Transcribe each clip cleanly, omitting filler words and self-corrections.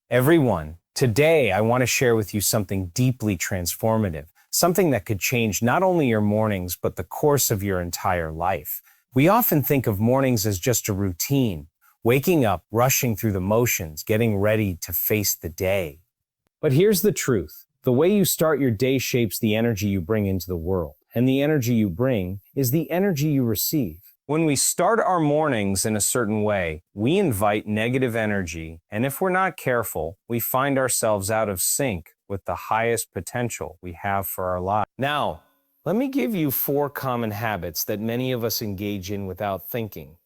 Everyone, today I want to share with you something deeply transformative, something that could change not only your mornings, but the course of your entire life. We often think of mornings as just a routine, waking up, rushing through the motions, getting ready to face the day. But here's the truth. The way you start your day shapes the energy you bring into the world, and the energy you bring is the energy you receive. When we start our mornings in a certain way, we invite negative energy, and if we're not careful, we find ourselves out of sync with the highest potential we have for our lives. Now, let me give you 4 common habits that many of us engage in without thinking.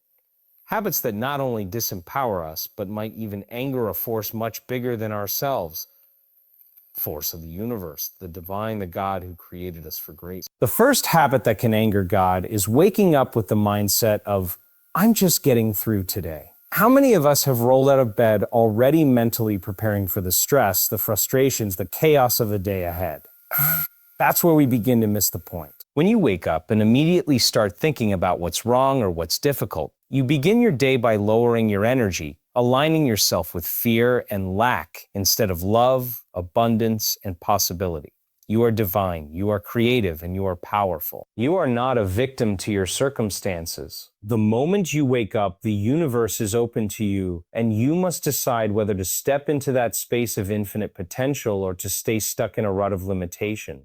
Habits that not only disempower us, but might even anger a force much bigger than ourselves. Force of the universe, the divine, the God who created us for grace. The first habit that can anger God is waking up with the mindset of, I'm just getting through today. How many of us have rolled out of bed already mentally preparing for the stress, the frustrations, the chaos of the day ahead? That's where we begin to miss the point. When you wake up and immediately start thinking about what's wrong or what's difficult, you begin your day by lowering your energy, aligning yourself with fear and lack instead of love, abundance, and possibility. You are divine, you are creative, and you are powerful. You are not a victim to your circumstances. The moment you wake up, the universe is open to you, and you must decide whether to step into that space of infinite potential or to stay stuck in a rut of limitation.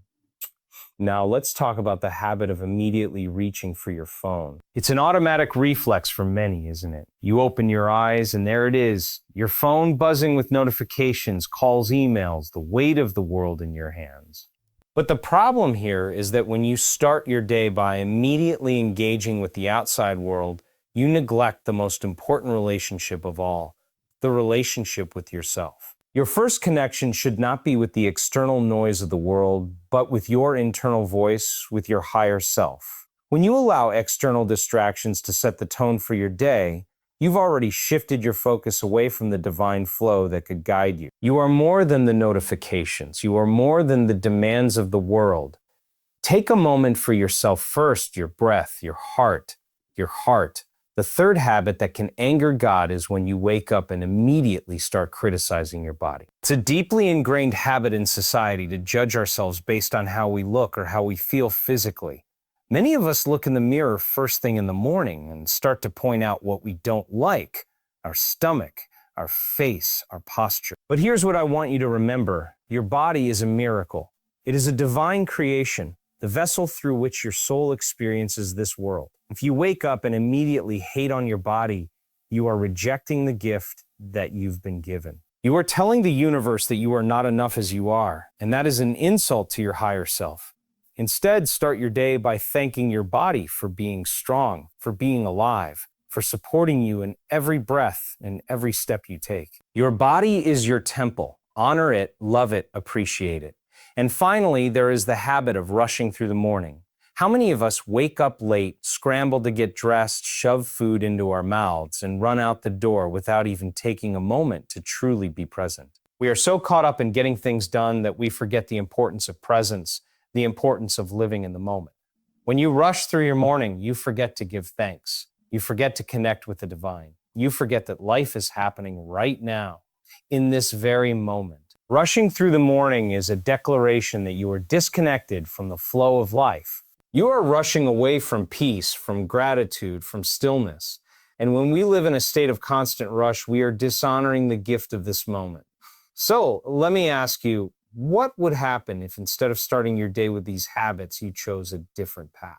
Now, let's talk about the habit of immediately reaching for your phone. It's an automatic reflex for many, isn't it? You open your eyes and there it is, your phone buzzing with notifications, calls, emails, the weight of the world in your hands. But the problem here is that when you start your day by immediately engaging with the outside world, you neglect the most important relationship of all, the relationship with yourself. Your first connection should not be with the external noise of the world, but with your internal voice, with your higher self. When you allow external distractions to set the tone for your day, you've already shifted your focus away from the divine flow that could guide you. You are more than the notifications. You are more than the demands of the world. Take a moment for yourself first, your breath, your heart, your heart. The third habit that can anger God is when you wake up and immediately start criticizing your body. It's a deeply ingrained habit in society to judge ourselves based on how we look or how we feel physically. Many of us look in the mirror first thing in the morning and start to point out what we don't like, our stomach, our face, our posture. But here's what I want you to remember. Your body is a miracle. It is a divine creation, the vessel through which your soul experiences this world. If you wake up and immediately hate on your body, you are rejecting the gift that you've been given. You are telling the universe that you are not enough as you are, and that is an insult to your higher self. Instead, start your day by thanking your body for being strong, for being alive, for supporting you in every breath and every step you take. Your body is your temple. Honor it, love it, appreciate it. And finally, there is the habit of rushing through the morning. How many of us wake up late, scramble to get dressed, shove food into our mouths, and run out the door without even taking a moment to truly be present? We are so caught up in getting things done that we forget the importance of presence, the importance of living in the moment. When you rush through your morning, you forget to give thanks. You forget to connect with the divine. You forget that life is happening right now, in this very moment. Rushing through the morning is a declaration that you are disconnected from the flow of life. You are rushing away from peace, from gratitude, from stillness. And when we live in a state of constant rush, we are dishonoring the gift of this moment. So let me ask you, what would happen if instead of starting your day with these habits, you chose a different path?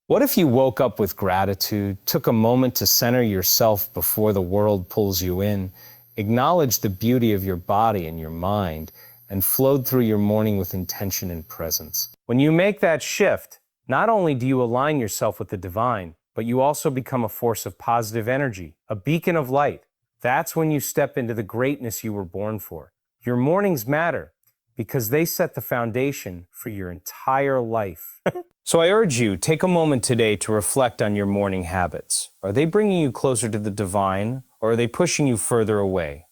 What if you woke up with gratitude, took a moment to center yourself before the world pulls you in, acknowledged the beauty of your body and your mind, and flowed through your morning with intention and presence? When you make that shift, not only do you align yourself with the divine, but you also become a force of positive energy, a beacon of light. That's when you step into the greatness you were born for. Your mornings matter because they set the foundation for your entire life. So I urge you, take a moment today to reflect on your morning habits. Are they bringing you closer to the divine, or are they pushing you further away?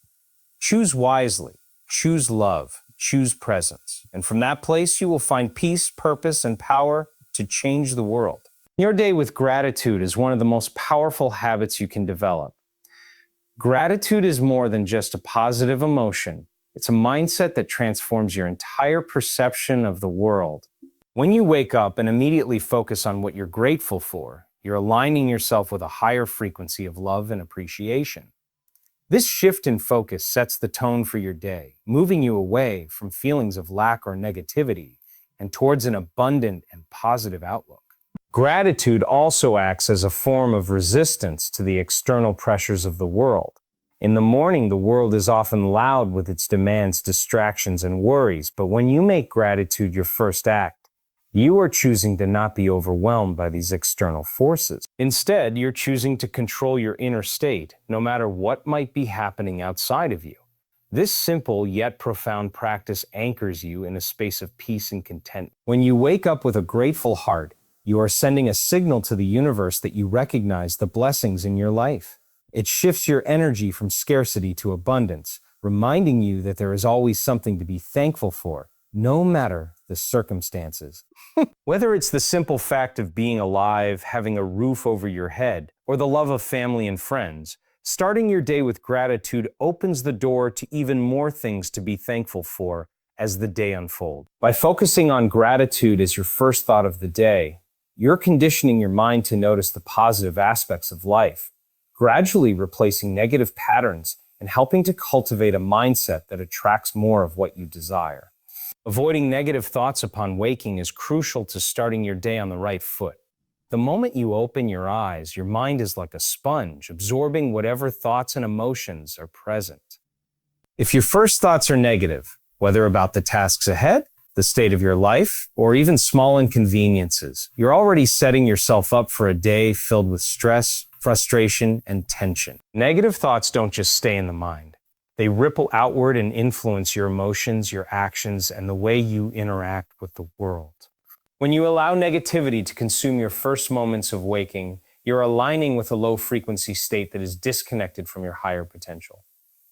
Choose wisely, choose love, choose presence. And from that place, you will find peace, purpose, and power to change the world. Your day with gratitude is one of the most powerful habits you can develop. Gratitude is more than just a positive emotion. It's a mindset that transforms your entire perception of the world. When you wake up and immediately focus on what you're grateful for, you're aligning yourself with a higher frequency of love and appreciation. This shift in focus sets the tone for your day, moving you away from feelings of lack or negativity and towards an abundant and positive outlook. Gratitude also acts as a form of resistance to the external pressures of the world. In the morning, the world is often loud with its demands, distractions, and worries, but when you make gratitude your first act, you are choosing to not be overwhelmed by these external forces. Instead, you're choosing to control your inner state, no matter what might be happening outside of you. This simple yet profound practice anchors you in a space of peace and content. When you wake up with a grateful heart, you are sending a signal to the universe that you recognize the blessings in your life. It shifts your energy from scarcity to abundance, reminding you that there is always something to be thankful for, no matter the circumstances. Whether it's the simple fact of being alive, having a roof over your head, or the love of family and friends, starting your day with gratitude opens the door to even more things to be thankful for as the day unfolds. By focusing on gratitude as your first thought of the day, you're conditioning your mind to notice the positive aspects of life, gradually replacing negative patterns and helping to cultivate a mindset that attracts more of what you desire. Avoiding negative thoughts upon waking is crucial to starting your day on the right foot. The moment you open your eyes, your mind is like a sponge, absorbing whatever thoughts and emotions are present. If your first thoughts are negative, whether about the tasks ahead, the state of your life, or even small inconveniences, you're already setting yourself up for a day filled with stress, frustration, and tension. Negative thoughts don't just stay in the mind. They ripple outward and influence your emotions, your actions, and the way you interact with the world. When you allow negativity to consume your first moments of waking, you're aligning with a low-frequency state that is disconnected from your higher potential.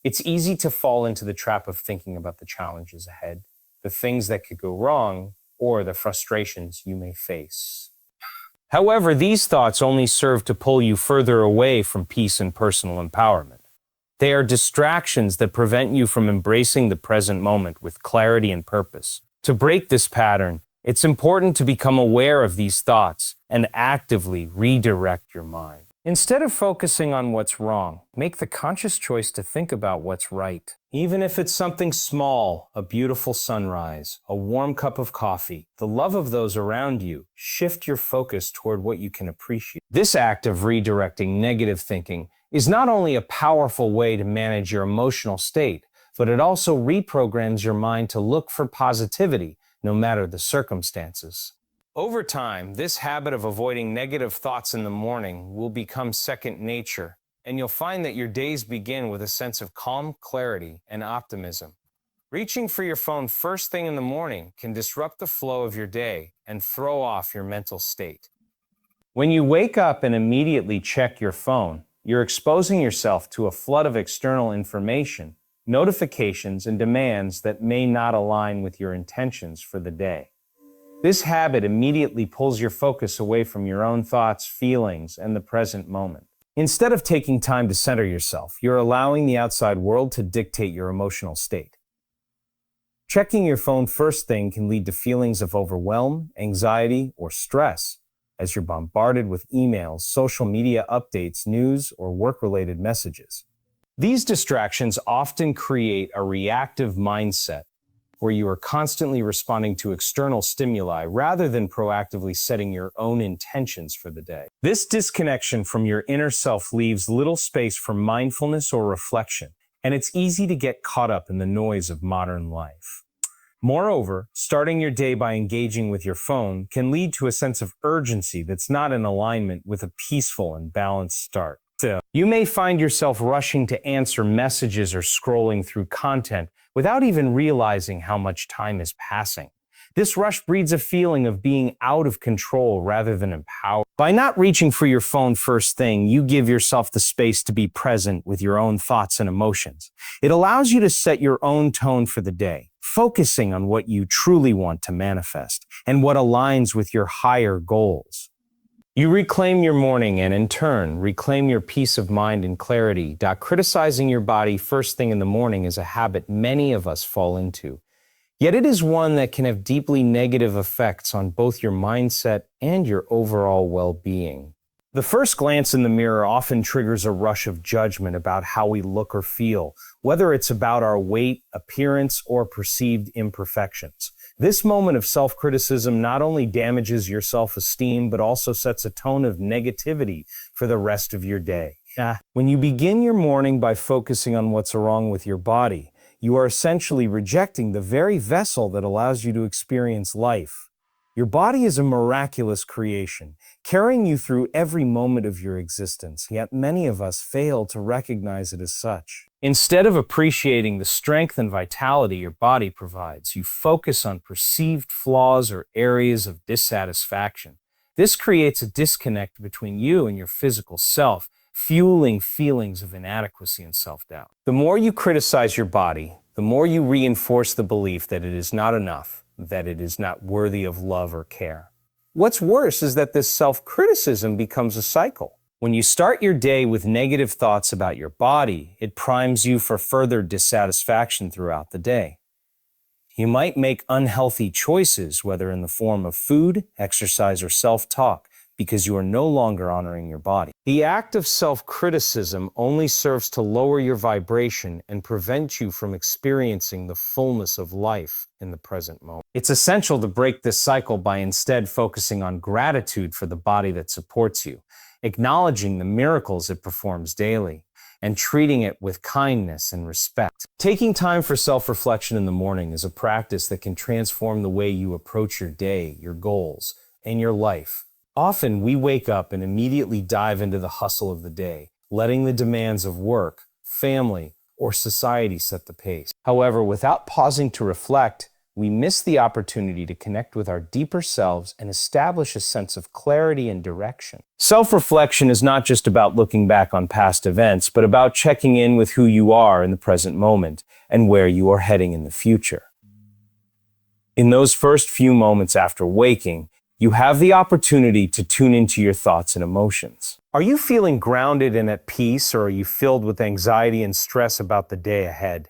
It's easy to fall into the trap of thinking about the challenges ahead, the things that could go wrong, or the frustrations you may face. However, these thoughts only serve to pull you further away from peace and personal empowerment. They are distractions that prevent you from embracing the present moment with clarity and purpose. To break this pattern, it's important to become aware of these thoughts and actively redirect your mind. Instead of focusing on what's wrong, make the conscious choice to think about what's right. Even if it's something small, a beautiful sunrise, a warm cup of coffee, the love of those around you, shift your focus toward what you can appreciate. This act of redirecting negative thinking is not only a powerful way to manage your emotional state, but it also reprograms your mind to look for positivity, no matter the circumstances. Over time, this habit of avoiding negative thoughts in the morning will become second nature, and you'll find that your days begin with a sense of calm, clarity, and optimism. Reaching for your phone first thing in the morning can disrupt the flow of your day and throw off your mental state. When you wake up and immediately check your phone, you're exposing yourself to a flood of external information, notifications, and demands that may not align with your intentions for the day. This habit immediately pulls your focus away from your own thoughts, feelings, and the present moment. Instead of taking time to center yourself, you're allowing the outside world to dictate your emotional state. Checking your phone first thing can lead to feelings of overwhelm, anxiety, or stress, as you're bombarded with emails, social media updates, news, or work-related messages. These distractions often create a reactive mindset where you are constantly responding to external stimuli rather than proactively setting your own intentions for the day. This disconnection from your inner self leaves little space for mindfulness or reflection, and it's easy to get caught up in the noise of modern life. Moreover, starting your day by engaging with your phone can lead to a sense of urgency that's not in alignment with a peaceful and balanced start. So, you may find yourself rushing to answer messages or scrolling through content without even realizing how much time is passing. This rush breeds a feeling of being out of control rather than empowered. By not reaching for your phone first thing, you give yourself the space to be present with your own thoughts and emotions. It allows you to set your own tone for the day, focusing on what you truly want to manifest and what aligns with your higher goals. You reclaim your morning and, in turn, reclaim your peace of mind and clarity. Criticizing your body first thing in the morning is a habit many of us fall into. Yet it is one that can have deeply negative effects on both your mindset and your overall well-being. The first glance in the mirror often triggers a rush of judgment about how we look or feel, whether it's about our weight, appearance, or perceived imperfections. This moment of self-criticism not only damages your self-esteem, but also sets a tone of negativity for the rest of your day. When you begin your morning by focusing on what's wrong with your body, you are essentially rejecting the very vessel that allows you to experience life. Your body is a miraculous creation, carrying you through every moment of your existence, yet many of us fail to recognize it as such. Instead of appreciating the strength and vitality your body provides, you focus on perceived flaws or areas of dissatisfaction. This creates a disconnect between you and your physical self, fueling feelings of inadequacy and self-doubt. The more you criticize your body, the more you reinforce the belief that it is not enough, that it is not worthy of love or care. What's worse is that this self-criticism becomes a cycle. When you start your day with negative thoughts about your body, it primes you for further dissatisfaction throughout the day. You might make unhealthy choices, whether in the form of food, exercise, or self-talk, because you are no longer honoring your body. The act of self-criticism only serves to lower your vibration and prevent you from experiencing the fullness of life in the present moment. It's essential to break this cycle by instead focusing on gratitude for the body that supports you, acknowledging the miracles it performs daily, and treating it with kindness and respect. Taking time for self-reflection in the morning is a practice that can transform the way you approach your day, your goals, and your life. Often, we wake up and immediately dive into the hustle of the day, letting the demands of work, family, or society set the pace. However, without pausing to reflect, we miss the opportunity to connect with our deeper selves and establish a sense of clarity and direction. Self-reflection is not just about looking back on past events, but about checking in with who you are in the present moment and where you are heading in the future. In those first few moments after waking, you have the opportunity to tune into your thoughts and emotions. Are you feeling grounded and at peace, or are you filled with anxiety and stress about the day ahead?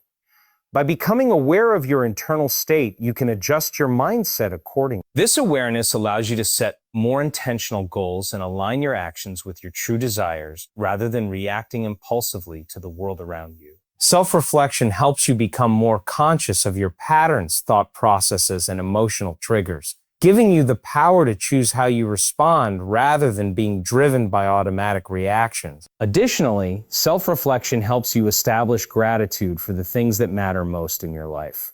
By becoming aware of your internal state, you can adjust your mindset accordingly. This awareness allows you to set more intentional goals and align your actions with your true desires, rather than reacting impulsively to the world around you. Self-reflection helps you become more conscious of your patterns, thought processes, and emotional triggers, giving you the power to choose how you respond rather than being driven by automatic reactions. Additionally, self-reflection helps you establish gratitude for the things that matter most in your life.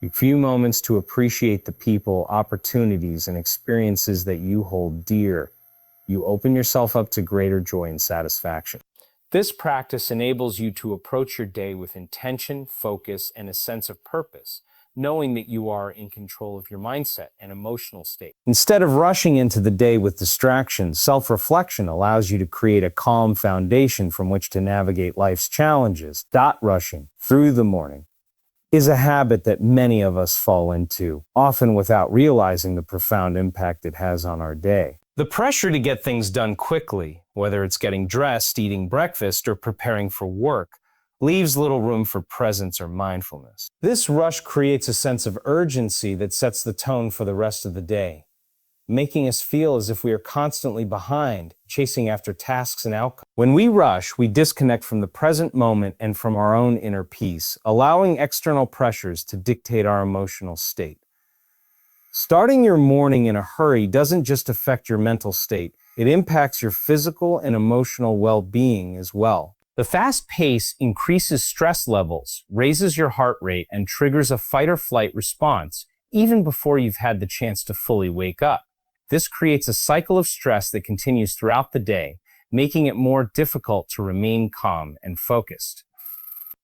A few moments to appreciate the people, opportunities, and experiences that you hold dear. You open yourself up to greater joy and satisfaction. This practice enables you to approach your day with intention, focus, and a sense of purpose, knowing that you are in control of your mindset and emotional state. Instead of rushing into the day with distractions, self-reflection allows you to create a calm foundation from which to navigate life's challenges. Rushing through the morning is a habit that many of us fall into, often without realizing the profound impact it has on our day. The pressure to get things done quickly, whether it's getting dressed, eating breakfast, or preparing for work, leaves little room for presence or mindfulness. This rush creates a sense of urgency that sets the tone for the rest of the day, making us feel as if we are constantly behind, chasing after tasks and outcomes. When we rush, we disconnect from the present moment and from our own inner peace, allowing external pressures to dictate our emotional state. Starting your morning in a hurry doesn't just affect your mental state, it impacts your physical and emotional well-being as well. The fast pace increases stress levels, raises your heart rate, and triggers a fight-or-flight response, even before you've had the chance to fully wake up. This creates a cycle of stress that continues throughout the day, making it more difficult to remain calm and focused.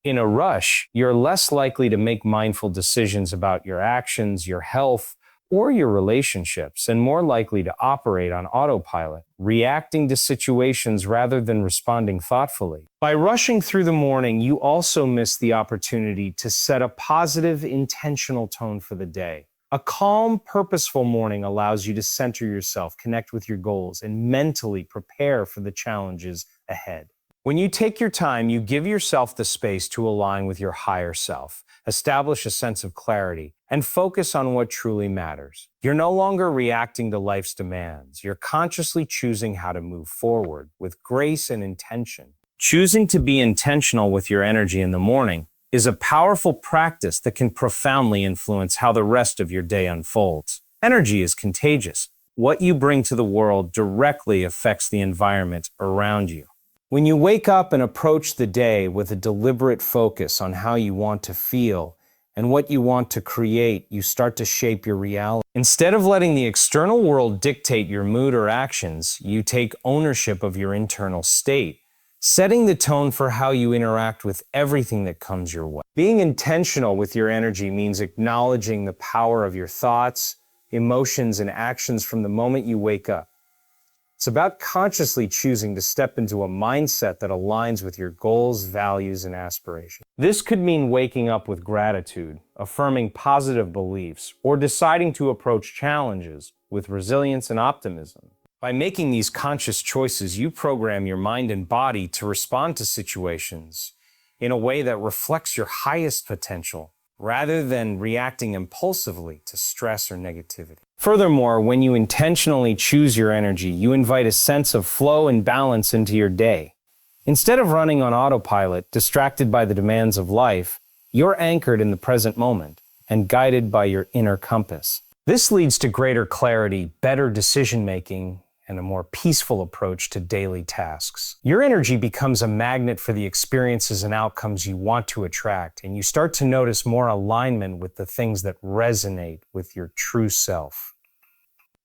In a rush, you're less likely to make mindful decisions about your actions, your health, or your relationships, and more likely to operate on autopilot, reacting to situations rather than responding thoughtfully. By rushing through the morning, you also miss the opportunity to set a positive, intentional tone for the day. A calm, purposeful morning allows you to center yourself, connect with your goals, and mentally prepare for the challenges ahead. When you take your time, you give yourself the space to align with your higher self, establish a sense of clarity, and focus on what truly matters. You're no longer reacting to life's demands. You're consciously choosing how to move forward with grace and intention. Choosing to be intentional with your energy in the morning is a powerful practice that can profoundly influence how the rest of your day unfolds. Energy is contagious. What you bring to the world directly affects the environment around you. When you wake up and approach the day with a deliberate focus on how you want to feel and what you want to create, you start to shape your reality. Instead of letting the external world dictate your mood or actions, you take ownership of your internal state, setting the tone for how you interact with everything that comes your way. Being intentional with your energy means acknowledging the power of your thoughts, emotions, and actions from the moment you wake up. It's about consciously choosing to step into a mindset that aligns with your goals, values, and aspirations. This could mean waking up with gratitude, affirming positive beliefs, or deciding to approach challenges with resilience and optimism. By making these conscious choices, you program your mind and body to respond to situations in a way that reflects your highest potential, rather than reacting impulsively to stress or negativity. Furthermore, when you intentionally choose your energy, you invite a sense of flow and balance into your day. Instead of running on autopilot, distracted by the demands of life, you're anchored in the present moment and guided by your inner compass. This leads to greater clarity, better decision-making, and a more peaceful approach to daily tasks. Your energy becomes a magnet for the experiences and outcomes you want to attract, and you start to notice more alignment with the things that resonate with your true self.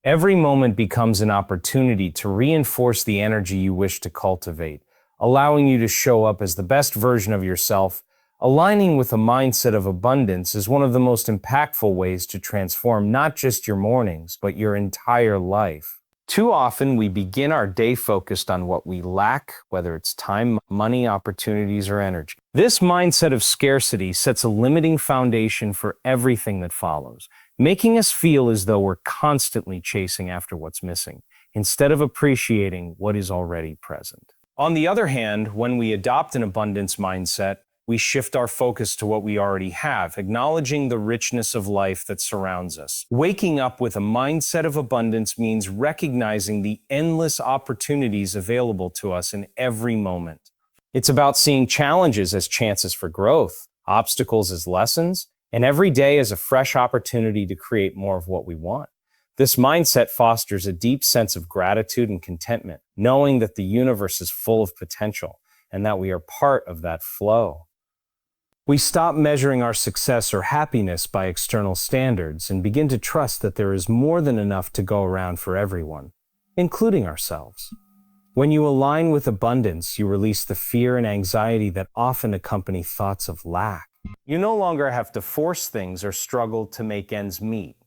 Every moment becomes an opportunity to reinforce the energy you wish to cultivate, allowing you to show up as the best version of yourself. Aligning with a mindset of abundance is one of the most impactful ways to transform not just your mornings, but your entire life. Too often, we begin our day focused on what we lack, whether it's time, money, opportunities, or energy. This mindset of scarcity sets a limiting foundation for everything that follows, making us feel as though we're constantly chasing after what's missing, instead of appreciating what is already present. On the other hand, when we adopt an abundance mindset, we shift our focus to what we already have, acknowledging the richness of life that surrounds us. Waking up with a mindset of abundance means recognizing the endless opportunities available to us in every moment. It's about seeing challenges as chances for growth, obstacles as lessons, and every day as a fresh opportunity to create more of what we want. This mindset fosters a deep sense of gratitude and contentment, knowing that the universe is full of potential and that we are part of that flow. We stop measuring our success or happiness by external standards and begin to trust that there is more than enough to go around for everyone, including ourselves. When you align with abundance, you release the fear and anxiety that often accompany thoughts of lack. You no longer have to force things or struggle to make ends meet.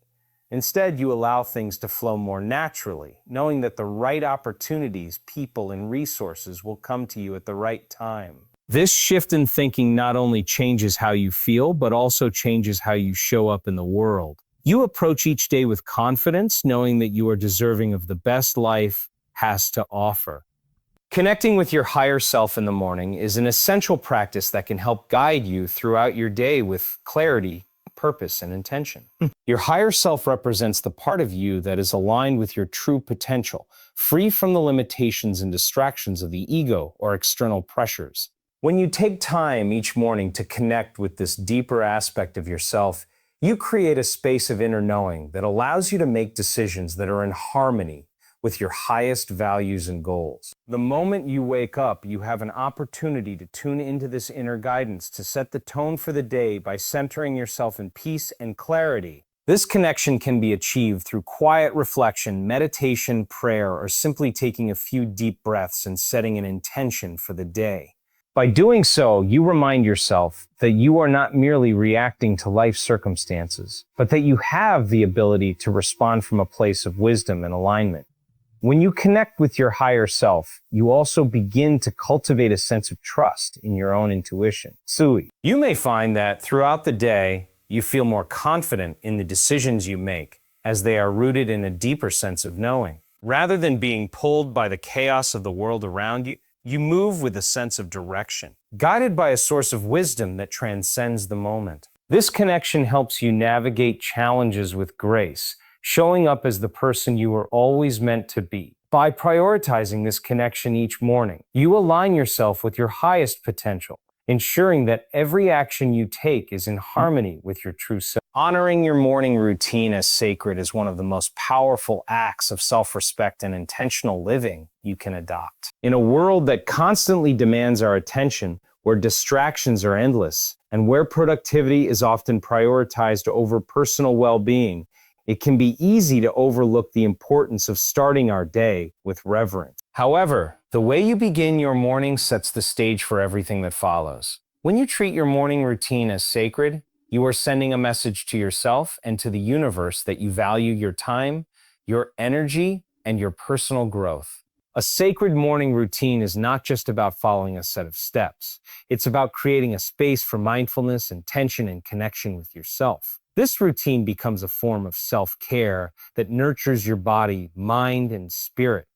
Instead, you allow things to flow more naturally, knowing that the right opportunities, people, and resources will come to you at the right time. This shift in thinking not only changes how you feel, but also changes how you show up in the world. You approach each day with confidence, knowing that you are deserving of the best life has to offer. Connecting with your higher self in the morning is an essential practice that can help guide you throughout your day with clarity, purpose, and intention. Your higher self represents the part of you that is aligned with your true potential, free from the limitations and distractions of the ego or external pressures. When you take time each morning to connect with this deeper aspect of yourself, you create a space of inner knowing that allows you to make decisions that are in harmony with your highest values and goals. The moment you wake up, you have an opportunity to tune into this inner guidance to set the tone for the day by centering yourself in peace and clarity. This connection can be achieved through quiet reflection, meditation, prayer, or simply taking a few deep breaths and setting an intention for the day. By doing so, you remind yourself that you are not merely reacting to life circumstances, but that you have the ability to respond from a place of wisdom and alignment. When you connect with your higher self, you also begin to cultivate a sense of trust in your own intuition. Sui. You may find that throughout the day, You feel more confident in the decisions you make, as they are rooted in a deeper sense of knowing. Rather than being pulled by the chaos of the world around you, you move with a sense of direction, guided by a source of wisdom that transcends the moment. This connection helps you navigate challenges with grace, showing up as the person you were always meant to be. By prioritizing this connection each morning, you align yourself with your highest potential, ensuring that every action you take is in harmony with your true self. Honoring your morning routine as sacred is one of the most powerful acts of self-respect and intentional living you can adopt. In a world that constantly demands our attention, where distractions are endless, and where productivity is often prioritized over personal well-being, it can be easy to overlook the importance of starting our day with reverence. However, the way you begin your morning sets the stage for everything that follows. When you treat your morning routine as sacred, you are sending a message to yourself and to the universe that you value your time, your energy, and your personal growth. A sacred morning routine is not just about following a set of steps. It's about creating a space for mindfulness, intention, and connection with yourself. This routine becomes a form of self-care that nurtures your body, mind, and spirit.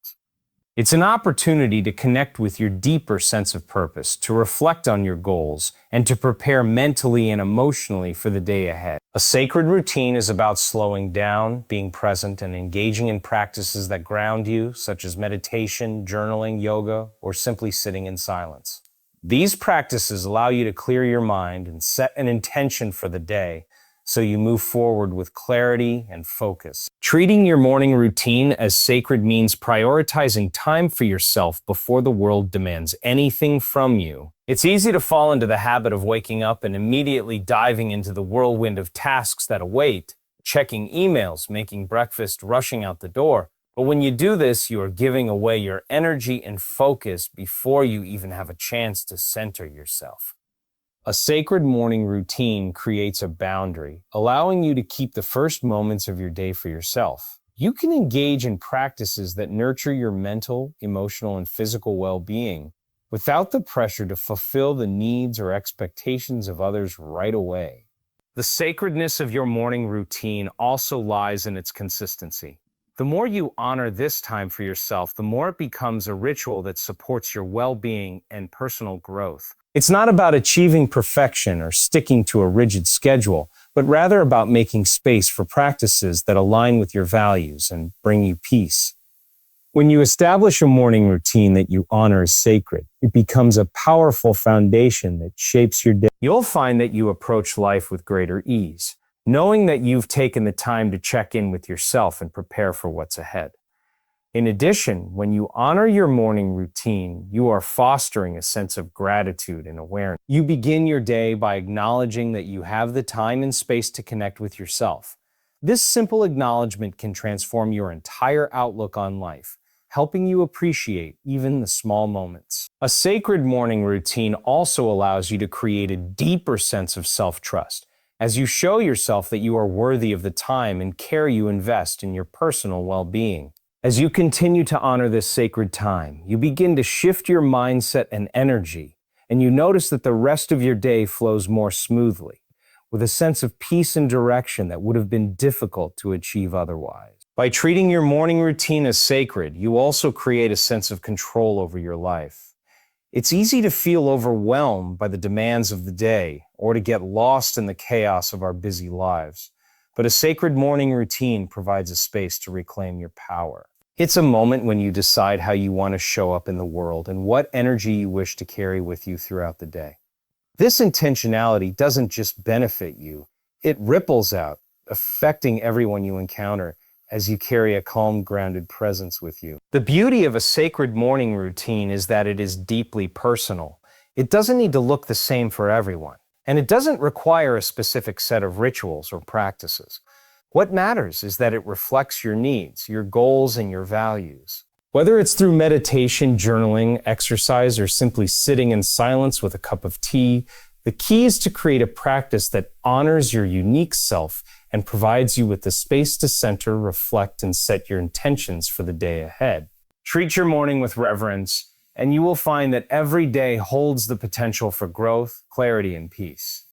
It's an opportunity to connect with your deeper sense of purpose, to reflect on your goals, and to prepare mentally and emotionally for the day ahead. A sacred routine is about slowing down, being present, and engaging in practices that ground you, such as meditation, journaling, yoga, or simply sitting in silence. These practices allow you to clear your mind and set an intention for the day, so you move forward with clarity and focus. Treating your morning routine as sacred means prioritizing time for yourself before the world demands anything from you. It's easy to fall into the habit of waking up and immediately diving into the whirlwind of tasks that await, checking emails, making breakfast, rushing out the door. But when you do this, you are giving away your energy and focus before you even have a chance to center yourself. A sacred morning routine creates a boundary, allowing you to keep the first moments of your day for yourself. You can engage in practices that nurture your mental, emotional, and physical well-being without the pressure to fulfill the needs or expectations of others right away. The sacredness of your morning routine also lies in its consistency. The more you honor this time for yourself, the more it becomes a ritual that supports your well-being and personal growth. It's not about achieving perfection or sticking to a rigid schedule, but rather about making space for practices that align with your values and bring you peace. When you establish a morning routine that you honor as sacred, it becomes a powerful foundation that shapes your day. You'll find that you approach life with greater ease, knowing that you've taken the time to check in with yourself and prepare for what's ahead. In addition, when you honor your morning routine, you are fostering a sense of gratitude and awareness. You begin your day by acknowledging that you have the time and space to connect with yourself. This simple acknowledgement can transform your entire outlook on life, helping you appreciate even the small moments. A sacred morning routine also allows you to create a deeper sense of self-trust, as you show yourself that you are worthy of the time and care you invest in your personal well-being. As you continue to honor this sacred time, you begin to shift your mindset and energy, and you notice that the rest of your day flows more smoothly, with a sense of peace and direction that would have been difficult to achieve otherwise. By treating your morning routine as sacred, you also create a sense of control over your life. It's easy to feel overwhelmed by the demands of the day or to get lost in the chaos of our busy lives, but a sacred morning routine provides a space to reclaim your power. It's a moment when you decide how you want to show up in the world and what energy you wish to carry with you throughout the day. This intentionality doesn't just benefit you, it ripples out, affecting everyone you encounter as you carry a calm, grounded presence with you. The beauty of a sacred morning routine is that it is deeply personal. It doesn't need to look the same for everyone, and it doesn't require a specific set of rituals or practices. What matters is that it reflects your needs, your goals, and your values. Whether it's through meditation, journaling, exercise, or simply sitting in silence with a cup of tea, the key is to create a practice that honors your unique self and provides you with the space to center, reflect, and set your intentions for the day ahead. Treat your morning with reverence, and you will find that every day holds the potential for growth, clarity, and peace.